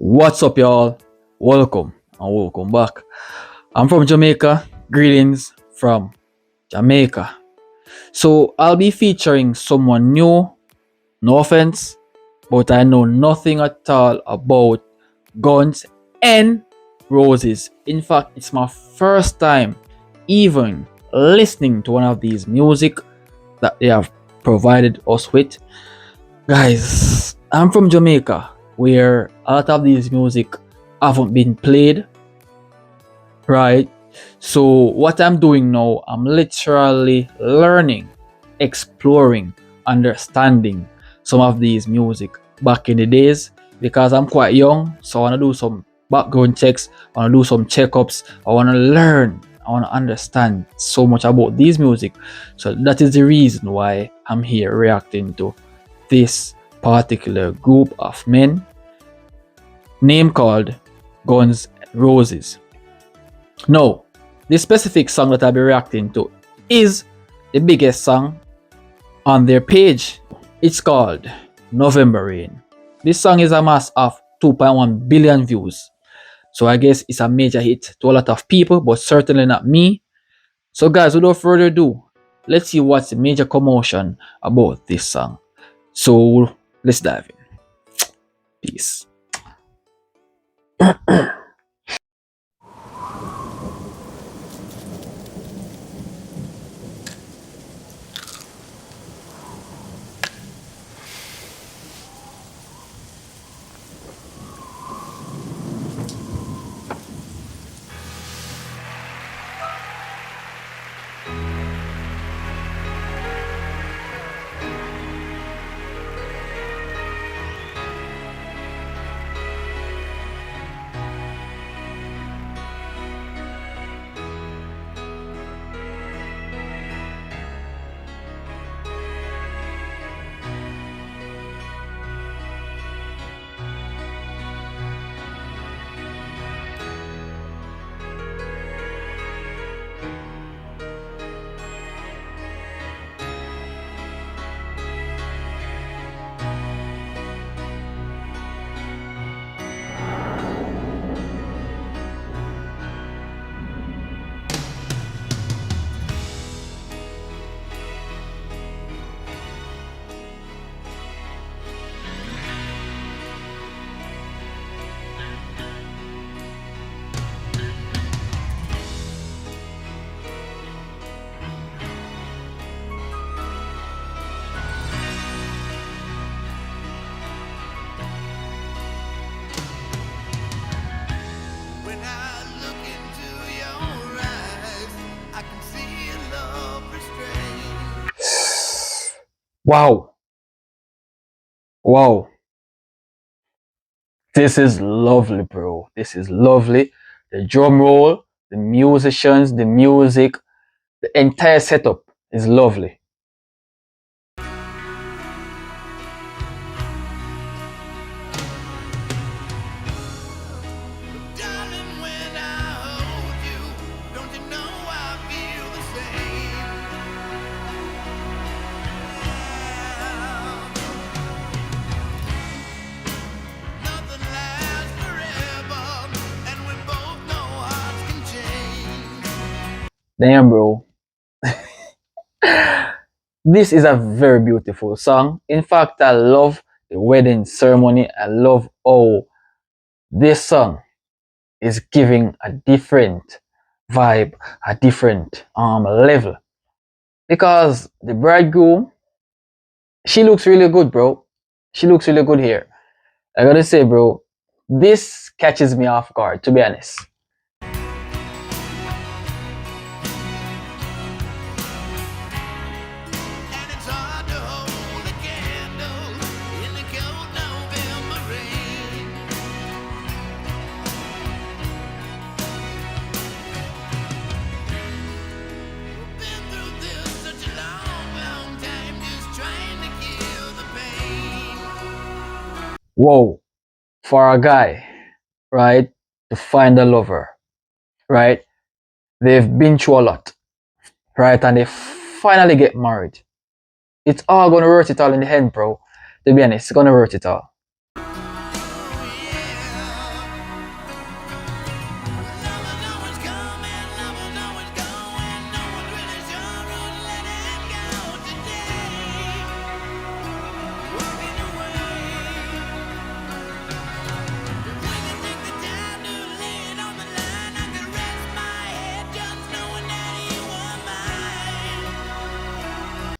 What's up, y'all? Welcome and welcome back. I'm from Jamaica. Greetings from Jamaica. So, I'll be featuring someone new. No offense, but I know nothing at all about Guns and Roses. In fact, it's my first time even listening to one of these music that they have provided us with. Guys, I'm from Jamaica, where a lot of these music haven't been played, right? So what I'm doing now, I'm literally learning, exploring, understanding some of these music back in the days because I'm quite young. So I want to do some background checks, I want to do some checkups, I want to learn, I want to understand so much about these music. So that is the reason why I'm here reacting to this particular group of men, name called Guns N' Roses. Now, this specific song that I'll be reacting to is the biggest song on their page. It's called November Rain. This song is a mass of 2.1 billion views. So I guess it's a major hit to a lot of people, but certainly not me. So guys, without further ado, let's see what's the major commotion about this song. So let's dive in. Peace. Wow. Wow. This is lovely, bro. This is lovely. The drum roll, the musicians, the music, the entire setup is lovely. Damn, bro. This is a very beautiful song. In fact, I love the wedding ceremony. I love how this song is giving a different vibe, a different level. Because the bridegroom, she looks really good, bro. She looks really good here. I gotta say, bro, this catches me off guard, to be honest. Whoa, for a guy, right, to find a lover, right? They've been through a lot, right? And they finally get married. It's all gonna worth it all in the end, bro. To be honest, it's gonna worth it all.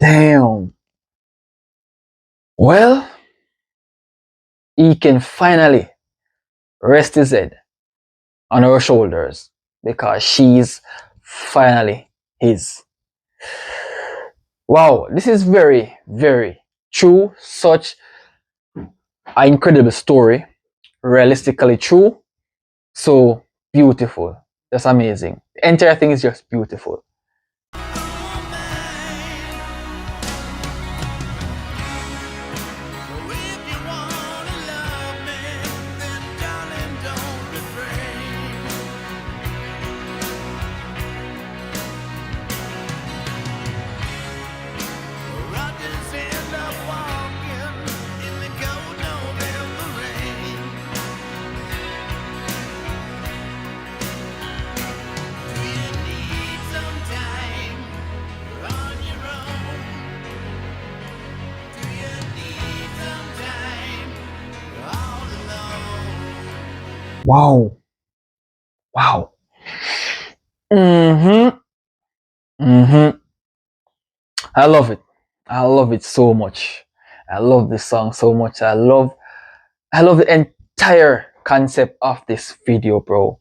Damn. Well, he can finally rest his head on her shoulders because she's finally his. Wow, this is very, very true. Such an incredible story. Realistically true. So beautiful. Just amazing. The entire thing is just beautiful. Wow. Wow. Mm-hmm. Mm-hmm. I love it. I love it so much. I love this song so much. I love the entire concept of this video, bro.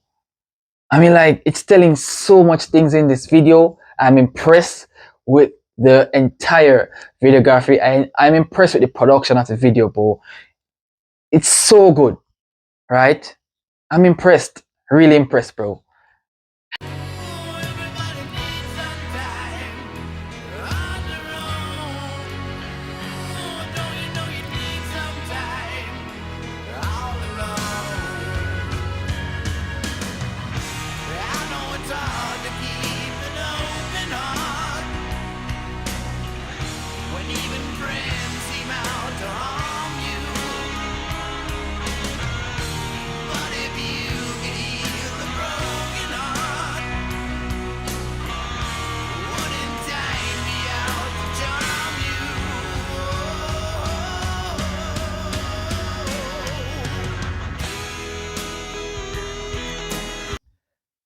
I mean, like, it's telling so much things in this video. I'm impressed with the entire videography. I'm impressed with the production of the video, bro. It's so good, right? I'm impressed. Really impressed, bro.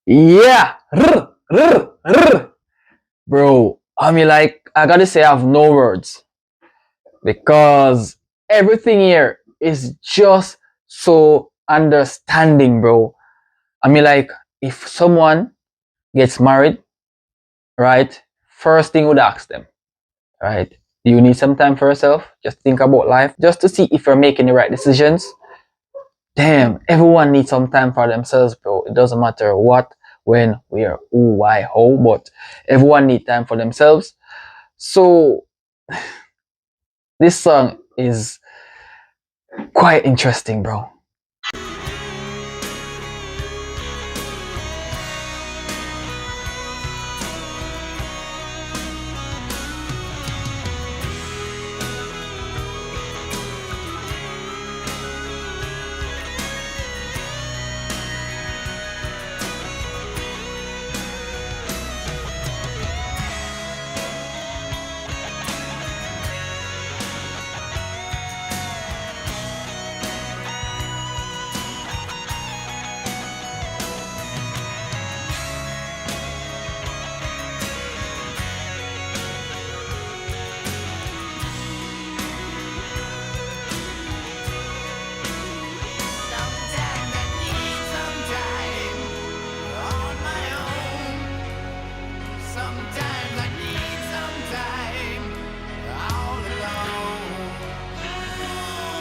Yeah. Bro, I mean, like, I gotta say, I have no words because everything here is just so understanding, bro. I mean, like, if someone gets married, right, first thing would ask them, right, do you need some time for yourself? Just think about life, just to see if you're making the right decisions. Damn, everyone needs some time for themselves, bro. It doesn't matter what, when, where, who, why, how, but everyone needs time for themselves. So this song is quite interesting, bro.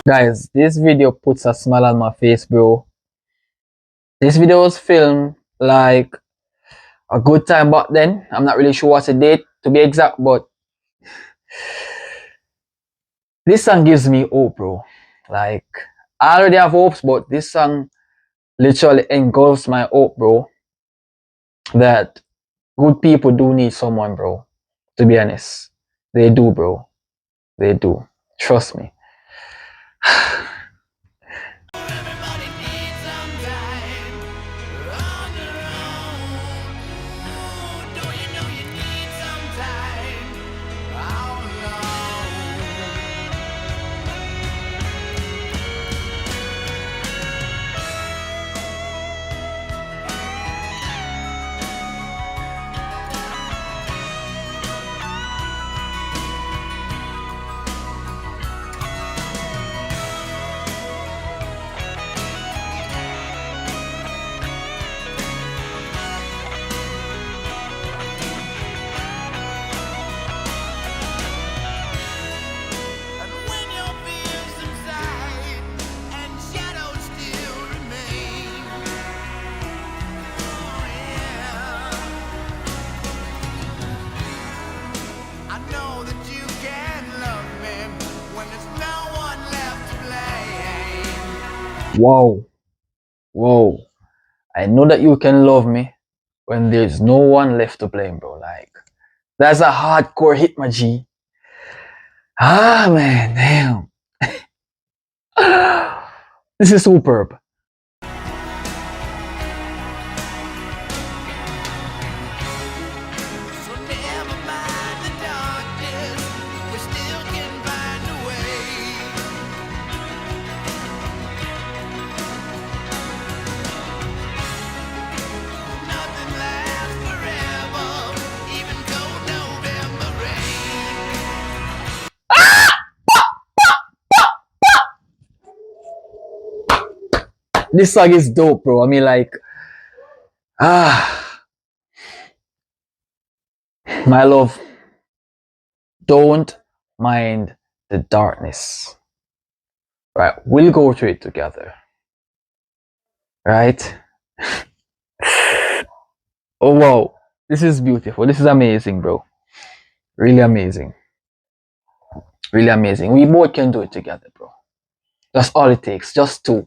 Guys, this video puts a smile on my face, bro. This video was filmed like a good time back then. I'm not really sure what's the date to be exact, but this song gives me hope, bro. Like, I already have hopes, but this song literally engulfs my hope, bro. That good people do need someone, bro. To be honest, they do, bro. They do. Trust me. I know that you can love me when there's no one left to blame. Wow, wow. I know that you can love me when there's no one left to blame, bro. Like, that's a hardcore hit, my G. Ah, man, damn. This is superb. So never mind the darkness, we still can find a way. Nothing lasts forever, even cold November rain. This song is dope, bro. I mean, like, ah, my love, don't mind the darkness. Right, we'll go through it together. Right? Oh, wow. This is beautiful. This is amazing, bro. Really amazing. Really amazing. We both can do it together, bro. That's all it takes. Just two.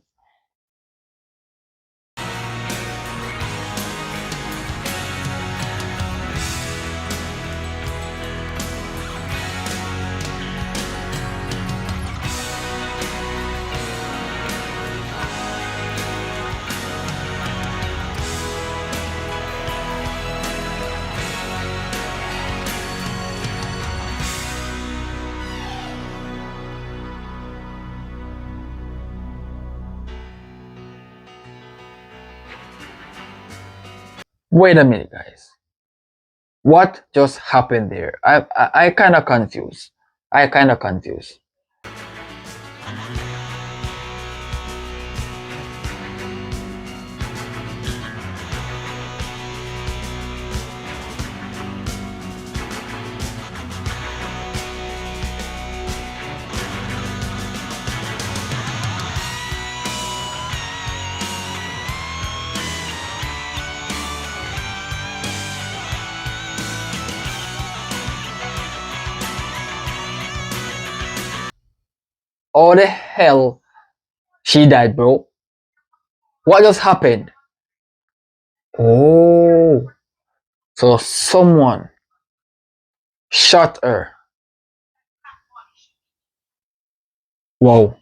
Wait a minute, guys. What just happened there? I kind of confused. I kind of confused. How the hell she died, bro? What just happened? Oh, so someone shot her. Wow.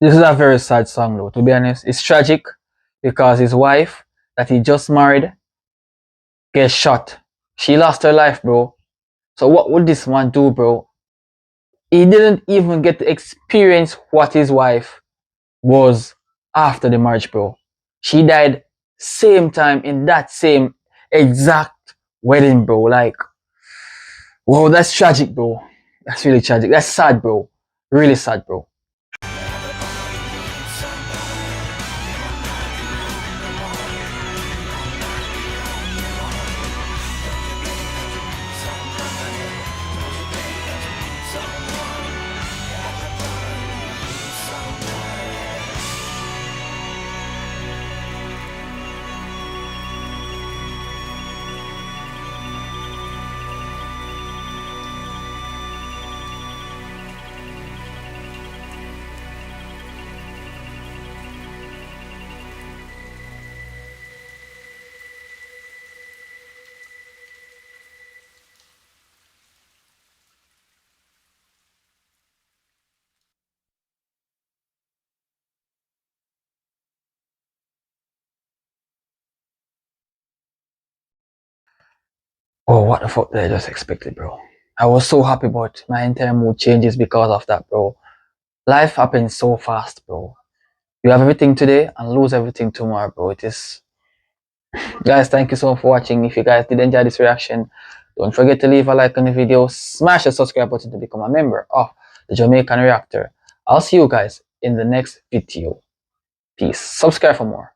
This is a very sad song, though, to be honest. It's tragic because his wife that he just married gets shot. She lost her life, bro. So what would this man do, bro? He didn't even get to experience what his wife was after the marriage, bro. She died same time in that same exact wedding, bro. Like, whoa, that's tragic, bro. That's really tragic. That's sad, bro. Really sad, bro. Oh, what the fuck did I just expected, bro? I was so happy, but my entire mood changes because of that, bro. Life happens so fast, bro. You have everything today and lose everything tomorrow, bro. It is. Guys, thank you so much for watching. If you guys did enjoy this reaction, don't forget to leave a like on the video, smash the subscribe button to become a member of the Jamaican Reactor. I'll see you guys in the next video. Peace. Subscribe for more.